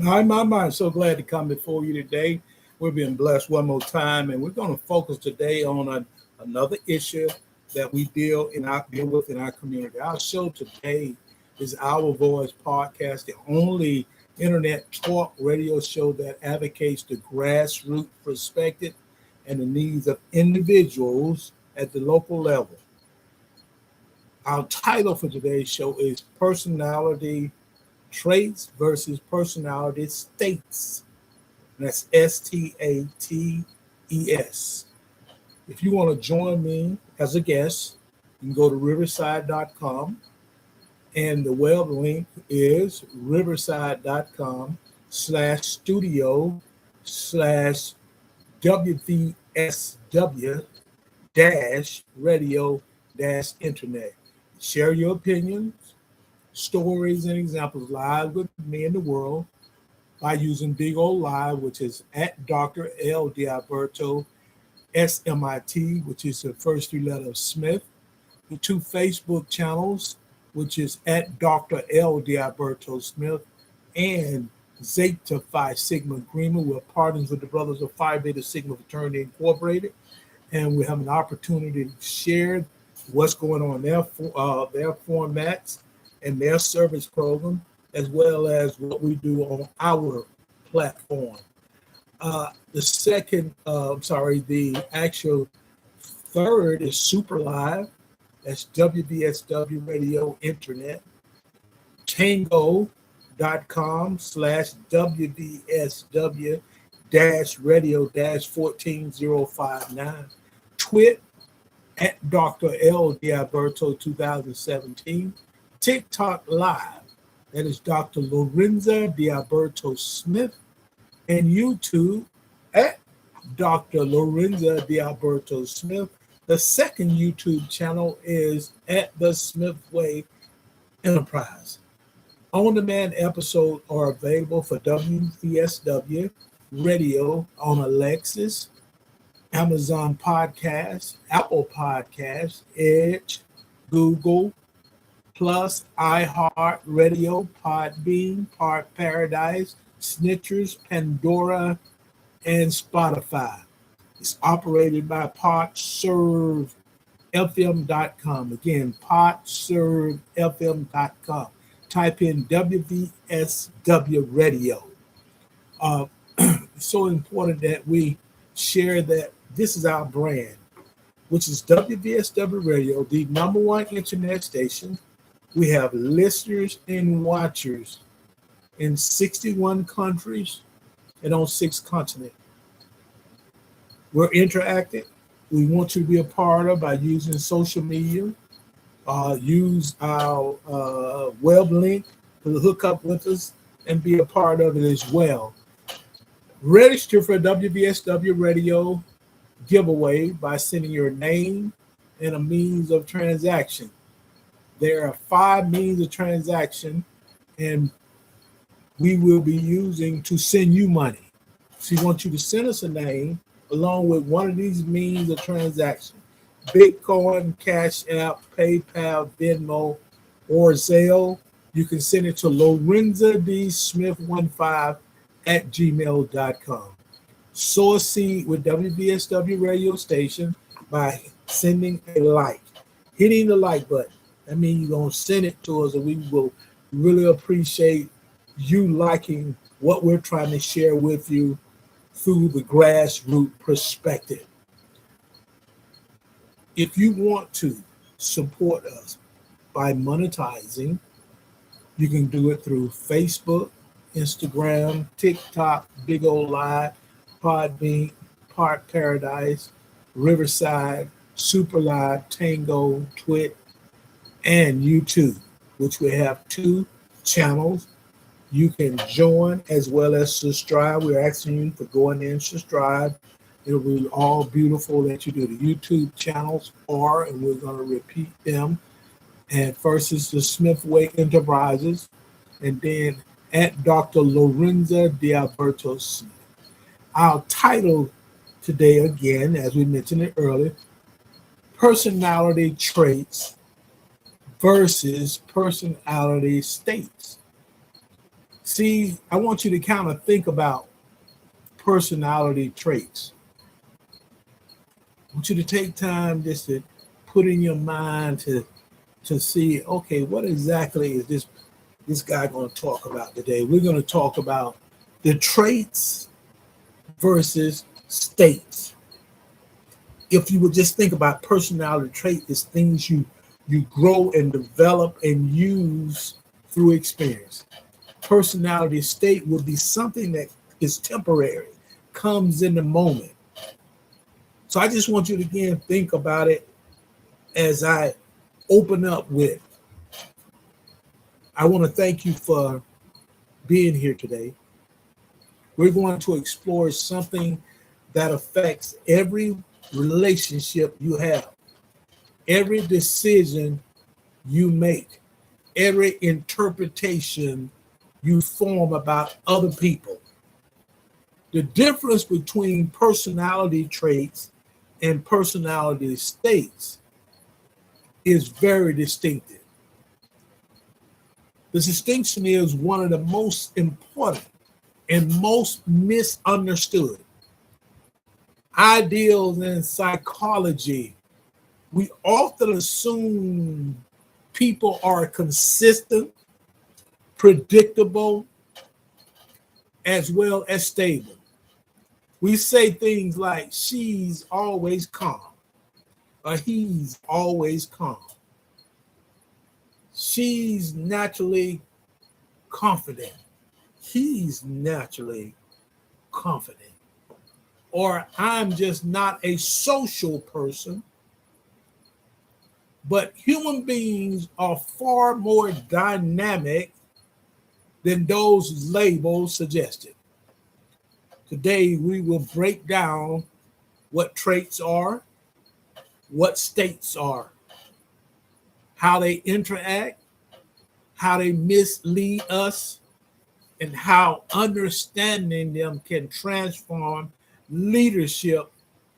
I'm so glad to come before you today. We're being blessed one more time, and we're going to focus today on another issue that we deal with in our community. Our show today is Our Voice Podcast, the only internet talk radio show that advocates the grassroots perspective and the needs of individuals at the local level. Our title for today's show is Personality Traits versus Personality States. And that's STATES. If you want to join me as a guest, you can go to riverside.com, and the web link is riverside.com/studio/WVSW radio internet. Share your opinions, stories, and examples live with me in the world by using Big O Live, which is at Dr. L. Dialberto SMIT, which is the first three letters of Smith. The two Facebook channels, which is at Dr. L. Dialberto Smith and Zeta Phi Sigma Agreement. We're partners with the Brothers of Phi Beta Sigma Fraternity Incorporated, and we have an opportunity to share what's going on in their formats and their service program, as well as what we do on our platform. The actual third is Super Live. That's WVSW Radio Internet. Tango.com/WVSW radio 14059. Twit at Dr. L. Dialberto 2017. TikTok Live. That is Dr. Lorenza Dialberto Smith. And YouTube at Dr. Lorenza Dialberto Smith. The second YouTube channel is at The Smith Way Enterprise. On-demand episodes are available for WVSW Radio on Alexis, Amazon Podcasts, Apple Podcasts, Edge, Google, Plus, iHeart Radio, Podbean, Park Paradise, Snitchers, Pandora, and Spotify. It's operated by PodServeFM.com. Again, PodServeFM.com. Type in WVSW Radio. It's so important that we share that this is our brand, which is WVSW Radio, the number one internet station. We have listeners and watchers in 61 countries and on 6 continents. We're interactive. We want you to be a part of by using social media. Use our web link to hook up with us and be a part of it as well. Register for WVSW Radio giveaway by sending your name and a means of transaction. There are 5 means of transaction, and we will be using to send you money. So we want you to send us a name along with one of these means of transaction: Bitcoin, Cash App, PayPal, Venmo, or Zelle. You can send it to Lorenza D. Smith15 at gmail.com. Sow a seed with WVSW radio station by sending a like. Hitting the like button. That means you're going to send it to us, and we will really appreciate you liking what we're trying to share with you through the grassroots perspective. If you want to support us by monetizing, you can do it through Facebook, Instagram, TikTok, Big O Live, Podbean, Park Paradise, Riverside, Super Live, Tango, Twit, and YouTube, which we have 2 channels. You can join as well as subscribe. We're asking you to go in there and subscribe. It'll be all beautiful that you do. The YouTube channels are, and we're going to repeat them. And first is the Smith Way Enterprises, and then at Dr. Lorenza Dialberto Smith. Our title today, again, as we mentioned it earlier, Personality Traits versus Personality States. See, I want you to kind of think about personality traits. I want you to take time just to put in your mind to see, okay, what exactly is this guy going to talk about today? We're going to talk about the traits versus states. If you would just think about personality trait as things you grow and develop and use through experience. Personality state would be something that is temporary, comes in the moment. So I just want you to again think about it as I open up with. I want to thank you for being here today. We're going to explore something that affects every relationship you have, every decision you make, every interpretation you form about other people. The difference between personality traits and personality states is very distinctive. The distinction is one of the most important and most misunderstood. Ideals in psychology, we often assume people are consistent, predictable, as well as stable. We say things like, she's always calm, or he's always calm. She's naturally confident. He's naturally confident. Or I'm just not a social person. But human beings are far more dynamic than those labels suggested. Today, we will break down what traits are, what states are, how they interact, how they mislead us, and how understanding them can transform leadership,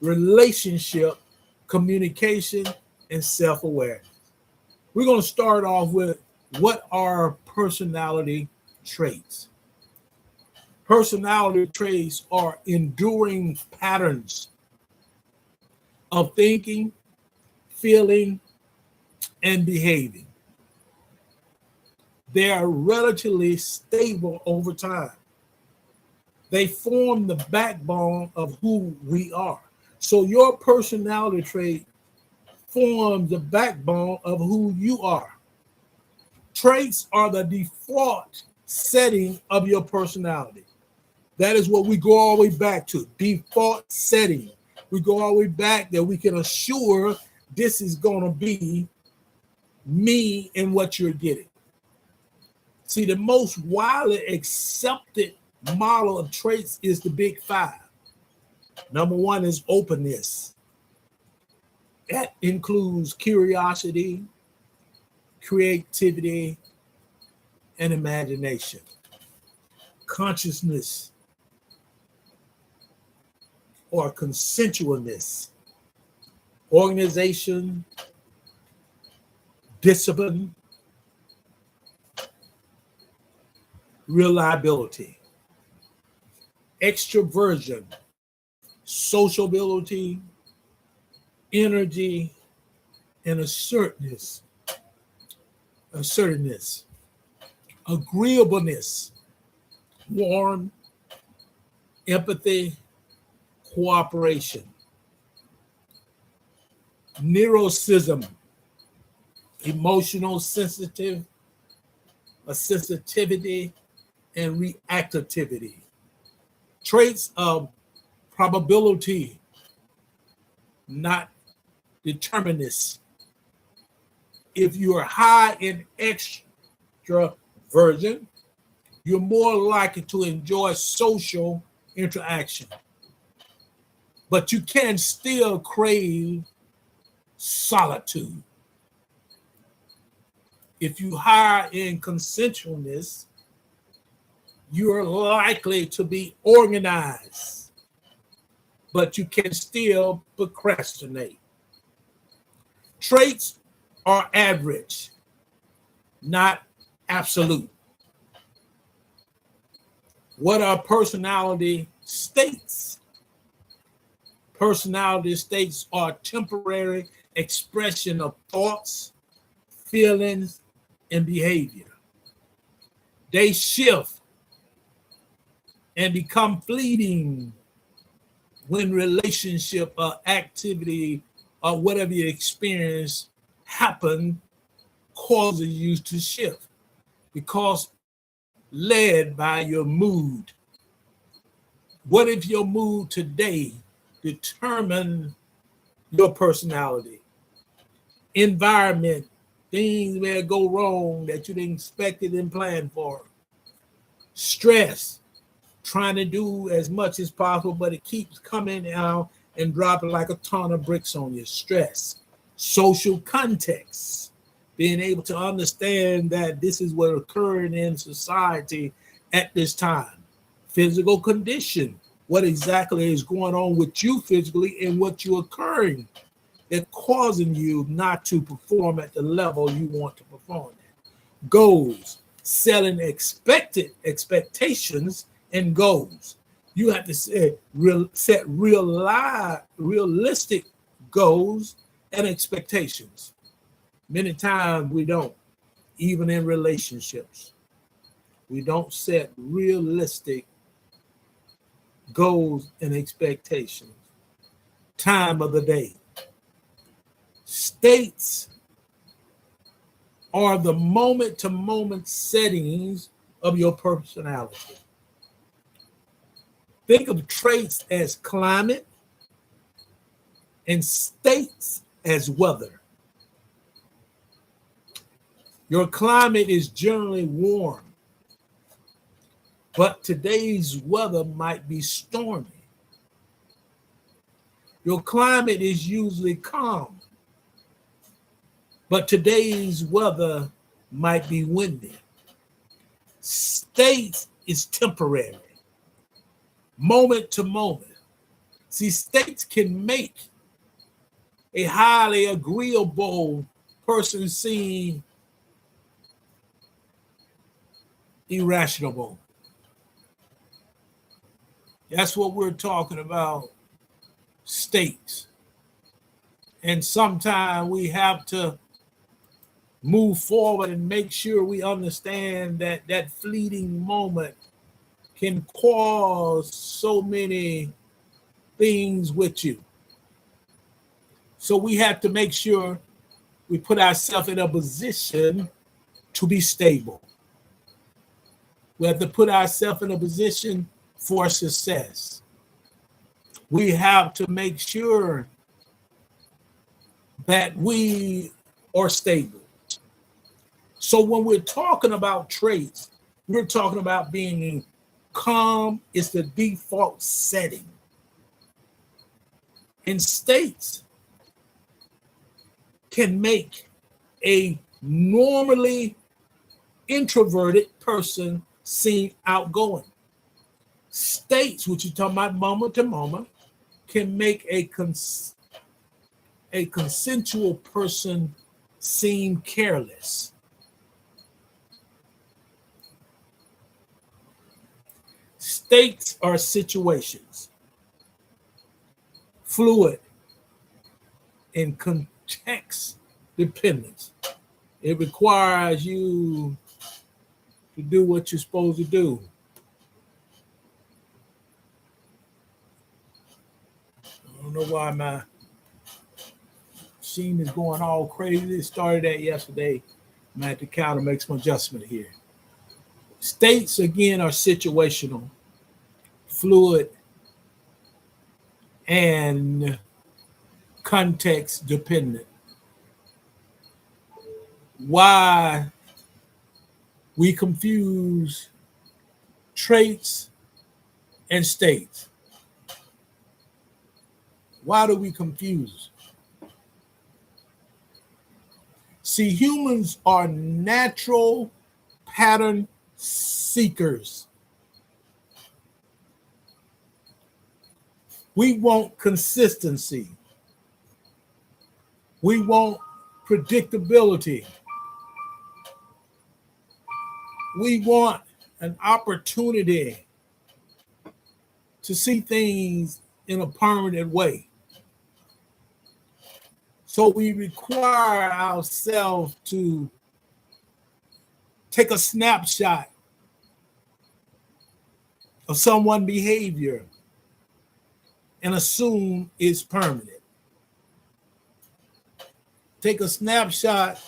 relationship, communication, and self-awareness. We're going to start off with what are personality traits? Personality traits are enduring patterns of thinking, feeling, and behaving. They are relatively stable over time. They form the backbone of who we are. So your personality trait forms the backbone of who you are. Traits are the default setting of your personality. That is what we go all the way back to, default setting. We go all the way back that we can assure this is going to be me and what you're getting. See, the most widely accepted model of traits is the big five. Number one is openness. That includes curiosity, creativity, and imagination. Consciousness or consensualness, organization, discipline, reliability, extroversion, sociability, energy, and assertiveness, agreeableness, warmth, empathy, cooperation, neuroticism, emotional sensitivity, and reactivity. Traits of probability, not determinist. If you are high in extroversion, you're more likely to enjoy social interaction. But you can still crave solitude. If you high in consensualness, you're likely to be organized, but you can still procrastinate. Traits are average, not absolute. What are personality states? Personality states are temporary expression of thoughts, feelings, and behavior. They shift and become fleeting when relationship or activity or whatever you experience happen causes you to shift because led by your mood. What if your mood today determine your personality? Environment, things may go wrong that you didn't expect it and plan for. Stress, trying to do as much as possible, but it keeps coming out and dropping like a ton of bricks on you. Stress. Social context, being able to understand that this is what occurring in society at this time. Physical condition, what exactly is going on with you physically and what you're occurring that causing you not to perform at the level you want to perform at. Goals, setting expected expectations and goals. You have to set realistic goals and expectations. Many times we don't, even in relationships. We don't set realistic goals and expectations. Time of the day. States are the moment-to-moment settings of your personality. Think of traits as climate and states as weather. Your climate is generally warm, but today's weather might be stormy. Your climate is usually calm, but today's weather might be windy. State is temporary, moment to moment. See, states can make a highly agreeable person seem irrational. That's what we're talking about, states. And sometimes we have to move forward and make sure we understand that that fleeting moment can cause so many things with you. So we have to make sure we put ourselves in a position to be stable. We have to put ourselves in a position for success. We have to make sure that we are stable. So when we're talking about traits, we're talking about being calm is the default setting. And states can make a normally introverted person seem outgoing. States, which you're talking about moment to moment, can make a consensual person seem careless. States are situations, fluid and context dependence. It requires you to do what you're supposed to do. I don't know why my machine is going all crazy. It started that yesterday. I'm at the counter, make some adjustment here. States, again, are situational, fluid, and context dependent. Why we confuse traits and states. Why do we confuse? See, humans are natural pattern seekers. We want consistency. We want predictability. We want an opportunity to see things in a permanent way. So we require ourselves to take a snapshot of someone's behavior and assume it's permanent. Take a snapshot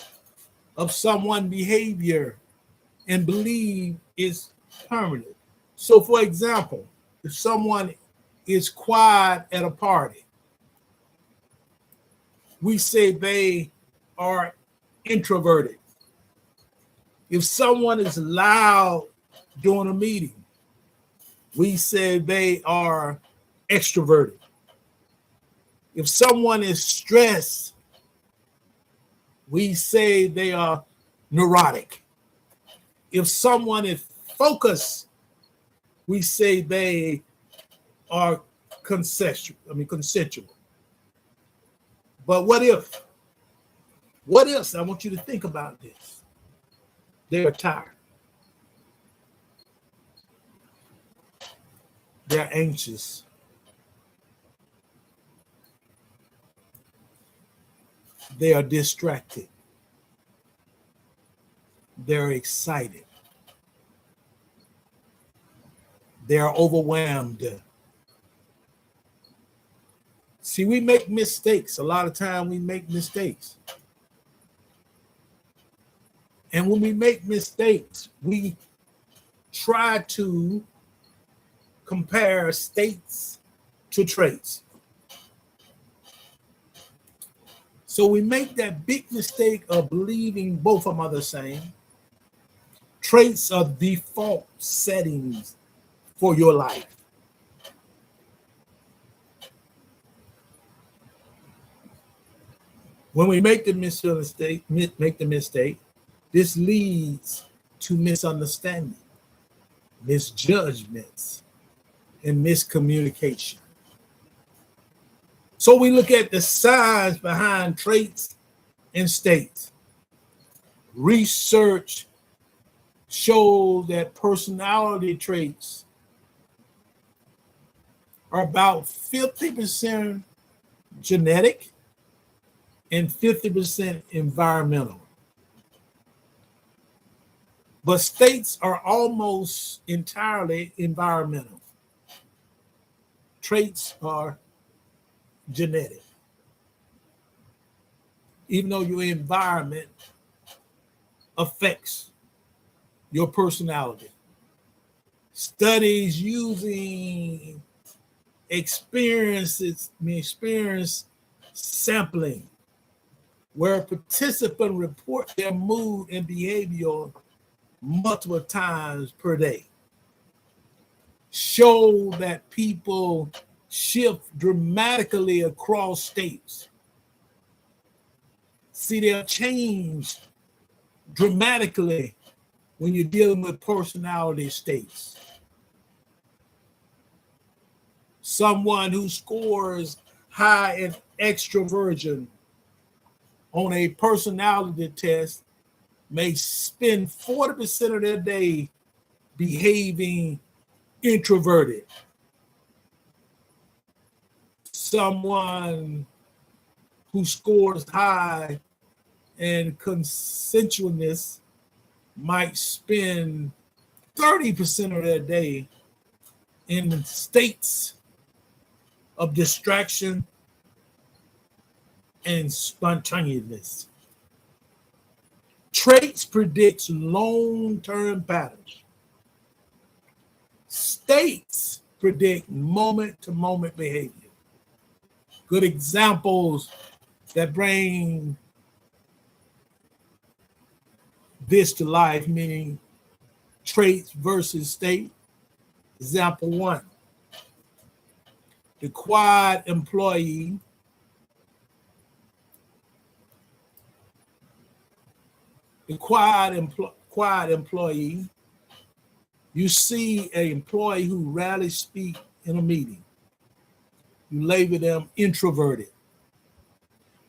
of someone's behavior and believe it's permanent. So, for example, if someone is quiet at a party, we say they are introverted. If someone is loud during a meeting, we say they are extroverted. If someone is stressed, we say they are neurotic. If someone is focused, we say they are consensual. But what if? I want you to think about this. They're tired. They're anxious. They are distracted. They're excited. They're overwhelmed. See, we make mistakes. A lot of time we make mistakes. And when we make mistakes, we try to compare states to traits. So we make that big mistake of believing both of them are the same. Traits are default settings for your life. When we make the mistake, this leads to misunderstanding, misjudgments, and miscommunication. So we look at the science behind traits and states. Research shows that personality traits are about 50% genetic and 50% environmental. But states are almost entirely environmental. Traits are genetic. Even though your environment affects your personality. Studies using experience sampling, where participants report their mood and behavior multiple times per day, show that people shift dramatically across states. See, they'll change dramatically when you're dealing with personality states. Someone who scores high in extroversion on a personality test may spend 40% of their day behaving introverted. Someone who scores high in consensualness might spend 30% of their day in states of distraction and spontaneousness. Traits predict long-term patterns. States predict moment-to-moment behavior. Good examples that bring this to life, meaning traits versus state. Example one, the quiet employee you see an employee who rarely speaks in a meeting. You label them introverted.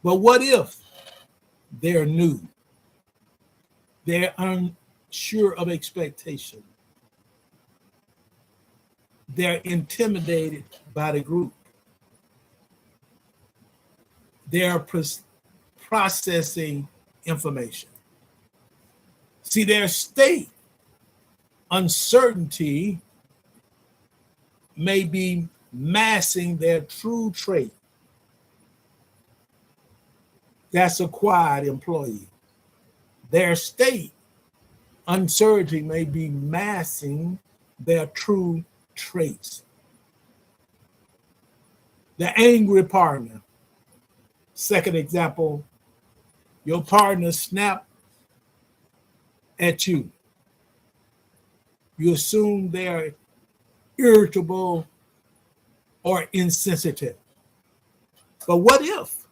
But what if they're new? They're unsure of expectation. they're intimidated by the group. They're processing information. See, their state uncertainty may be masking their true trait. That's a quiet employee. Their state uncertainty may be masking their true traits. The angry partner. Second example, your partner snapped at you. You assume they're irritable or insensitive. But what if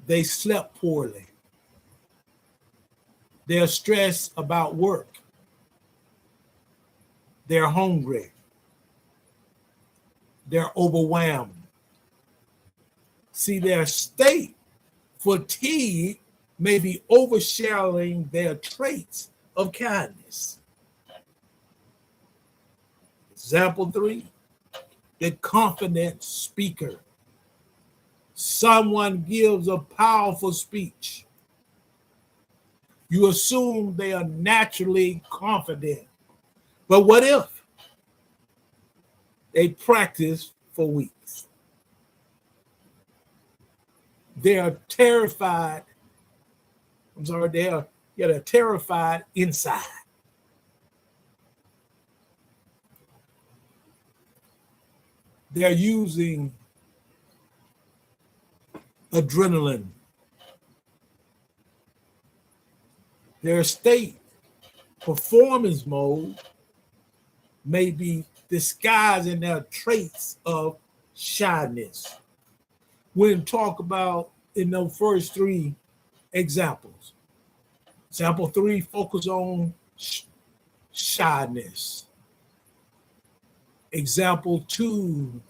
they slept poorly? They're stressed about work. They're hungry. They're overwhelmed. See, their state, fatigue, may be overshadowing their traits of kindness. Example 3, the confident speaker. Someone gives a powerful speech. You assume they are naturally confident. But what if they practice for weeks? They are terrified. They're terrified inside. They're using adrenaline. Their state performance mode may be disguising their traits of shyness. When talk about in the first 3 examples. Example 3, focus on shyness. Example 2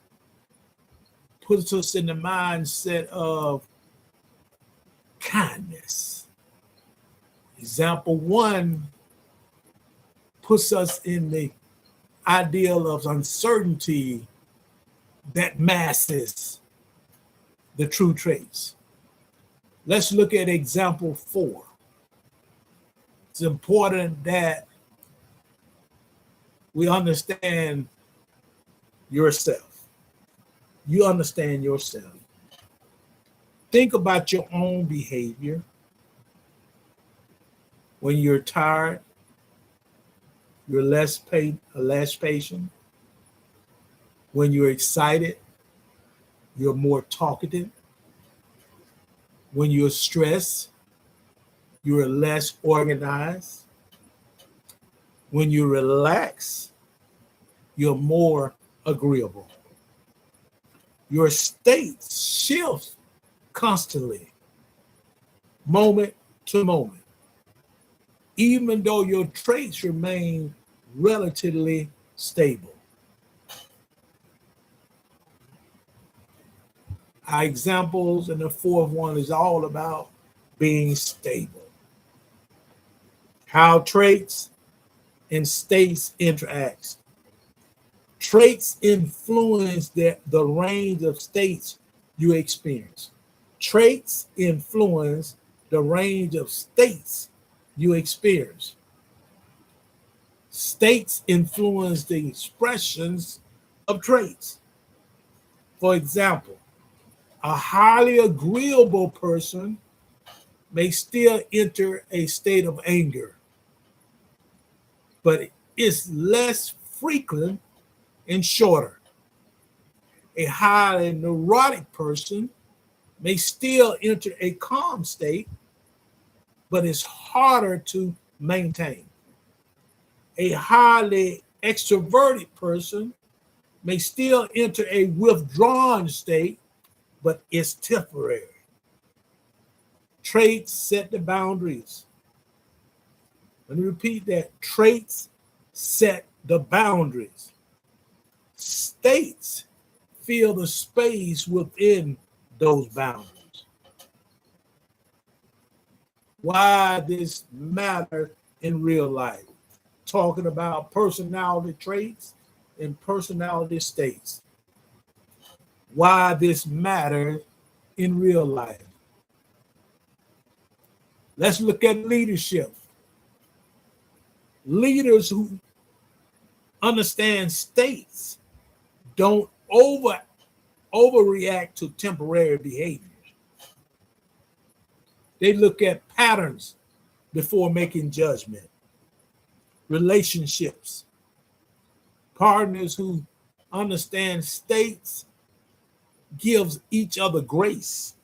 puts us in the mindset of kindness. Example 1 puts us in the ideal of uncertainty that masks the true traits. Let's look at example 4. It's important that we understand yourself. You understand yourself. Think about your own behavior. When you're tired, you're less patient. When you're excited, you're more talkative. When you're stressed, you're less organized. When you relax, you're more agreeable. Your state shifts constantly, moment to moment, even though your traits remain relatively stable. Our examples, and the 4th one is all about being stable. How traits and states interact. Traits influence the range of states you experience. Traits influence the range of states you experience. States influence the expressions of traits. For example, a highly agreeable person may still enter a state of anger, but it's less frequent and shorter. A highly neurotic person may still enter a calm state, but it's harder to maintain. A highly extroverted person may still enter a withdrawn state, but it's temporary. Traits set the boundaries. Let me repeat that. Traits set the boundaries. States fill the space within those boundaries. Why this matter in real life? talking about personality traits and personality states. Why this matters in real life. Let's look at leadership. Leaders who understand states don't overreact to temporary behaviors. They look at patterns before making judgment. Relationships. Partners who understand states gives each other grace.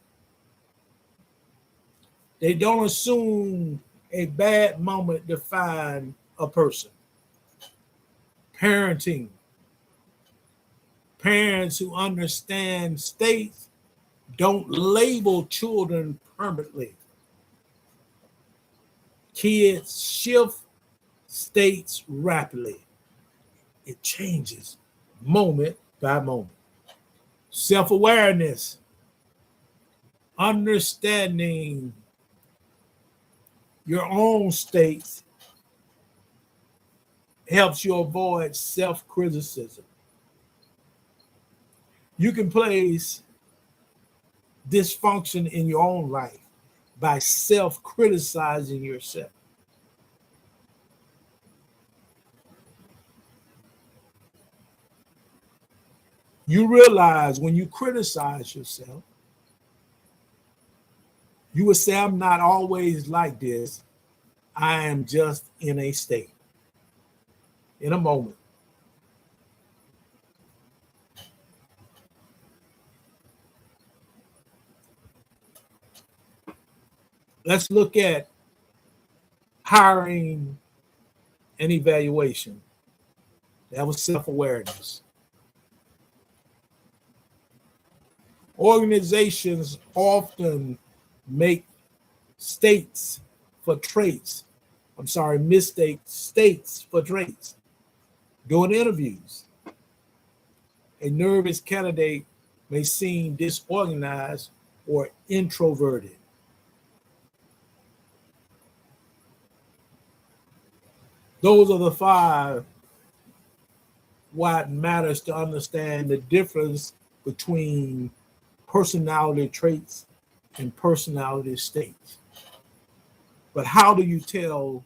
They don't assume a bad moment define a person. Parenting. Parents who understand states don't label children permanently. Kids shift states rapidly. It changes moment by moment. Self-awareness, understanding your own states helps you avoid self-criticism. You can place dysfunction in your own life by self-criticizing yourself. You realize when you criticize yourself, you would say, I'm not always like this. I am just in a state, in a moment. Let's look at hiring and evaluation. That was self-awareness. Organizations often make mistakes for traits during interviews. A nervous candidate may seem disorganized or introverted. Those are the 5 why it matters to understand the difference between personality traits and personality states. But how do you tell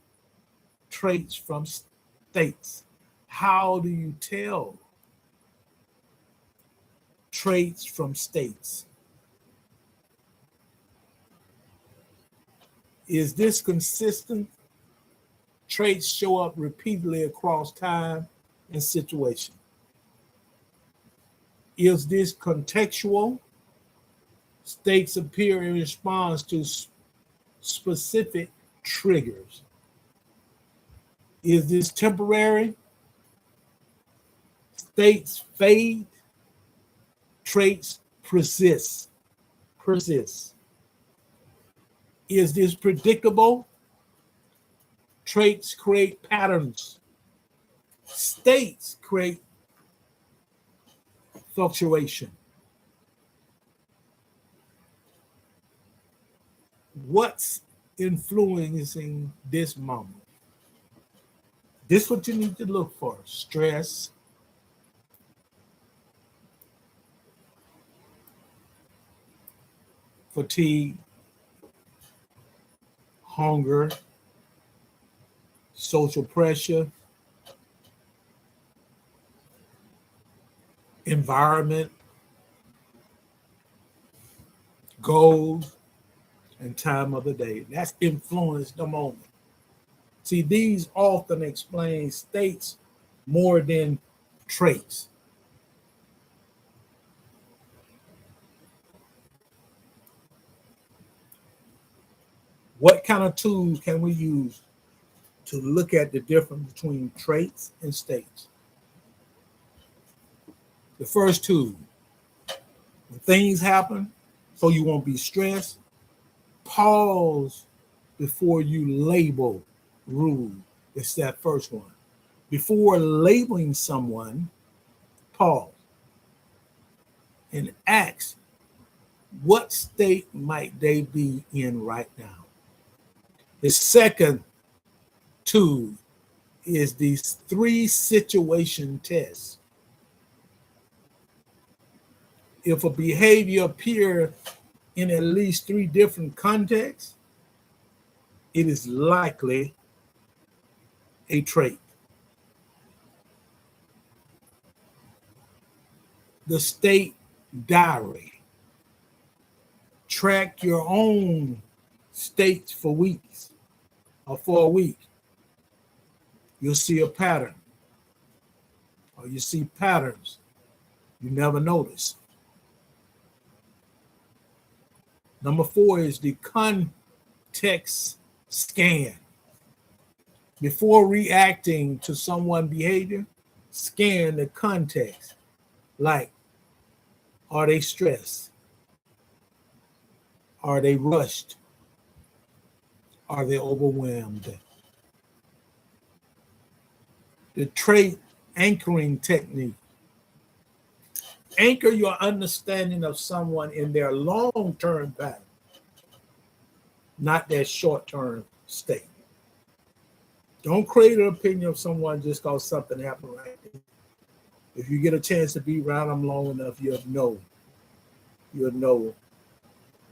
traits from states? How do you tell traits from states? Is this consistent? Traits show up repeatedly across time and situation. Is this contextual? States appear in response to specific triggers. Is this temporary? States fade, traits persist. Is this predictable? Traits create patterns. States create fluctuation. What's influencing this moment? This is what you need to look for: stress, fatigue, hunger, social pressure, environment, goals, and time of the day. That's influenced the moment. See, these often explain states more than traits. What kind of tools can we use to look at the difference between traits and states? The first tool, when things happen, so you won't be stressed, pause before you label rule. It's that first one. Before labeling someone, pause and ask, what state might they be in right now? The second tool is these 3 situation tests. If a behavior appears in at least 3 different contexts, it is likely a trait. The state diary. Track your own states for weeks or for a week. You'll see a pattern, or you see patterns you never noticed. Number 4 is the context scan. Before reacting to someone's behavior, scan the context. Like, are they stressed? Are they rushed? Are they overwhelmed? The trait anchoring technique. Anchor your understanding of someone in their long-term pattern, not their short-term state. Don't create an opinion of someone just because something happened right there. If you get a chance to be around them long enough, you'll know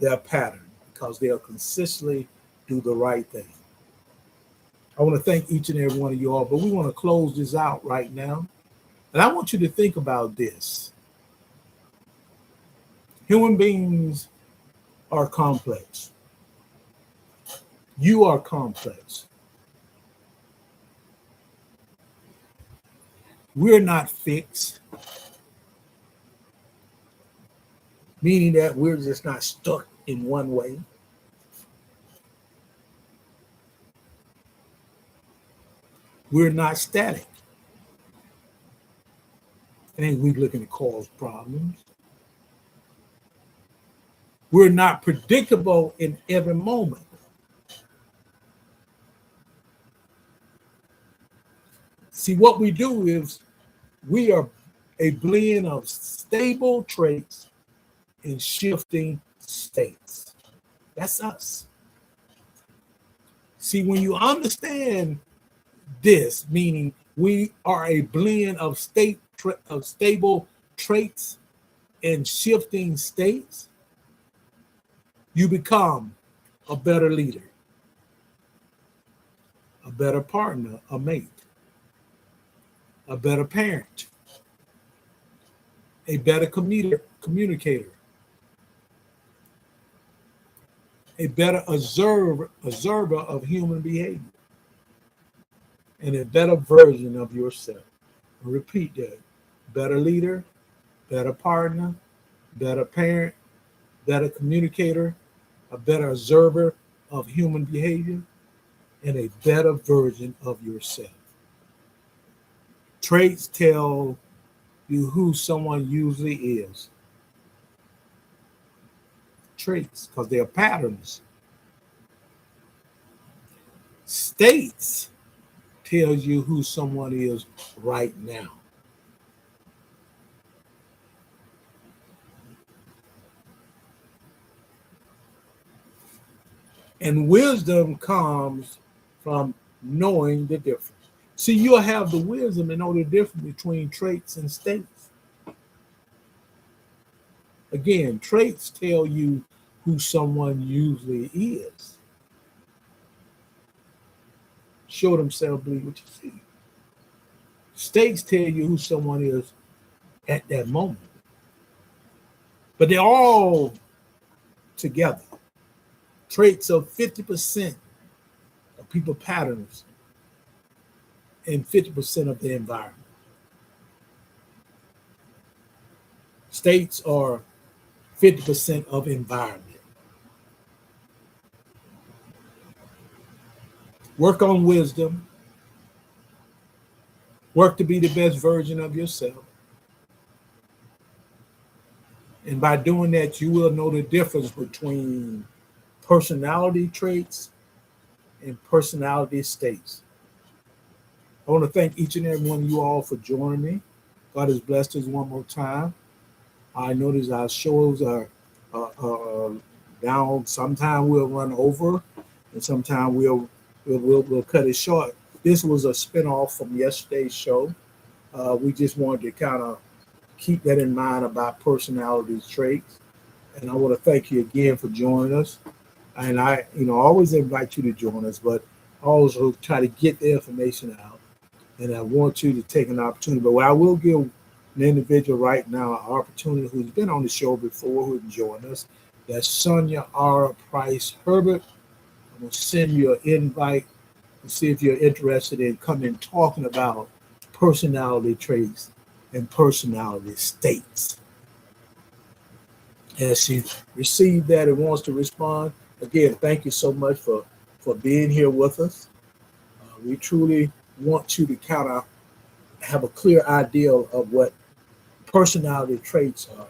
their pattern because they'll consistently do the right thing. I want to thank each and every one of you all, but we want to close this out right now. And I want you to think about this. Human beings are complex. You are complex. We're not fixed, meaning that we're just not stuck in one way. We're not static. It ain't we looking to cause problems. We're not predictable in every moment. See, what we do is we are a blend of stable traits and shifting states. That's us. See, when you understand this, meaning we are a blend of stable traits and shifting states, you become a better leader, a better partner, a mate, a better parent, a better communicator, a better observer of human behavior, and a better version of yourself. I'll repeat that. Better leader, better partner, better parent, better communicator, a better observer of human behavior, and a better version of yourself. Traits tell you who someone usually is. Traits, because they are patterns. States tells you who someone is right now. And wisdom comes from knowing the difference. See, you'll have the wisdom to know the difference between traits and states. Again, traits tell you who someone usually is. Show themselves, believe what you see. States tell you who someone is at that moment. But they're all together. Traits of 50% of people patterns and 50% of the environment. States are 50% of environment. Work on wisdom. Work to be the best version of yourself. And by doing that, you will know the difference between personality traits and personality states. I want to thank each and every one of you all for joining me. God has blessed us one more time. I notice our shows are down. Sometime we'll run over, and sometime we'll cut it short. This was a spinoff from yesterday's show. We just wanted to kind of keep that in mind about personality traits. And I want to thank you again for joining us. And I, always invite you to join us, but I also try to get the information out. And I want you to take an opportunity. But I will give an individual right now an opportunity who's been on the show before, who can join us. That's Sonia R. Price Herbert. I'm going to send you an invite to see if you're interested in coming talking about personality traits and personality states. As she received that and wants to respond, again, thank you so much for being here with us. We truly want you to kind of have a clear idea of what personality traits are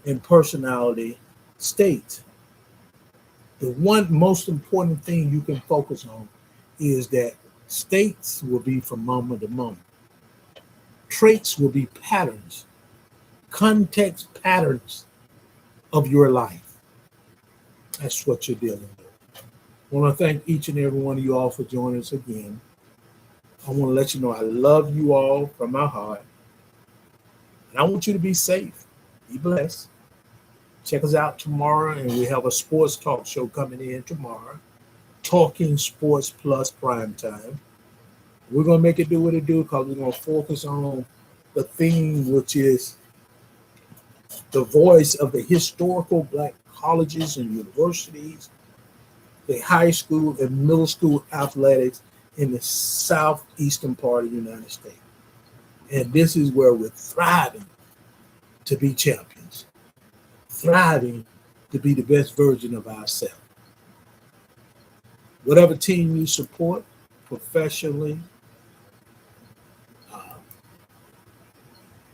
and personality states. The one most important thing you can focus on is that states will be from moment to moment. Traits will be patterns, context patterns of your life. That's what you're dealing with. I want to thank each and every one of you all for joining us again. I want to let you know I love you all from my heart. And I want you to be safe. Be blessed. Check us out tomorrow, and we have a sports talk show coming in tomorrow, Talking Sports Plus Prime Time. We're going to make it do what it do because we're going to focus on the theme, which is the voice of the historical Black colleges and universities, the high school and middle school athletics in the southeastern part of the United States. And this is where we're thriving to be champions, thriving to be the best version of ourselves. Whatever team you support, professionally,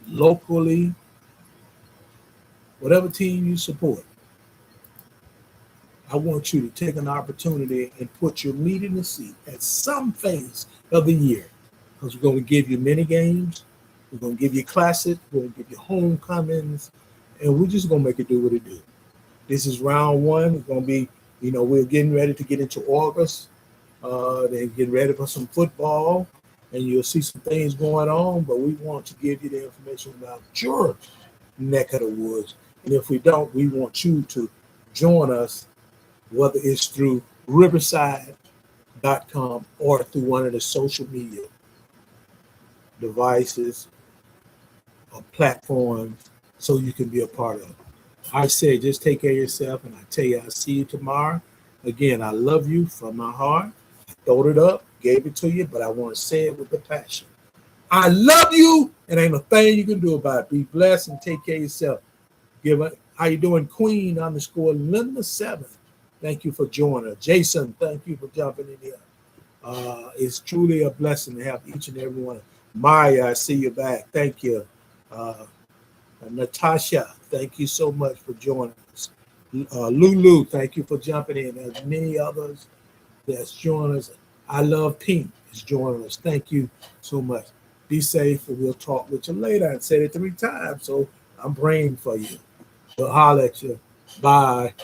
locally, whatever team you support, I want you to take an opportunity and put your meat in the seat at some phase of the year, because we're going to give you mini games, we're going to give you classics, we're going to give you homecomings, and we're just going to make it do what it do. This is round one. It's going to be, we're getting ready to get into August. They're getting ready for some football, and you'll see some things going on, but we want to give you the information about your neck of the woods. And if we don't, we want you to join us, whether it's through riverside.com or through one of the social media devices or platforms so you can be a part of it. I say just take care of yourself, and I tell you I'll see you tomorrow. Again, I love you from my heart. I throwed it up, gave it to you, but I want to say it with the passion. I love you, and ain't a thing you can do about it. Be blessed and take care of yourself. How you doing, Queen _ Linda 7? Thank you for joining us. Jason, thank you for jumping in here. It's truly a blessing to have each and every one. Maya, I see you back. Thank you. Natasha, thank you so much for joining us. Lulu, thank you for jumping in. There's many others that's joining us. I Love Pink is joining us. Thank you so much. Be safe, and we'll talk with you later. I said it 3 times, so I'm praying for you. We'll holler at you. Bye.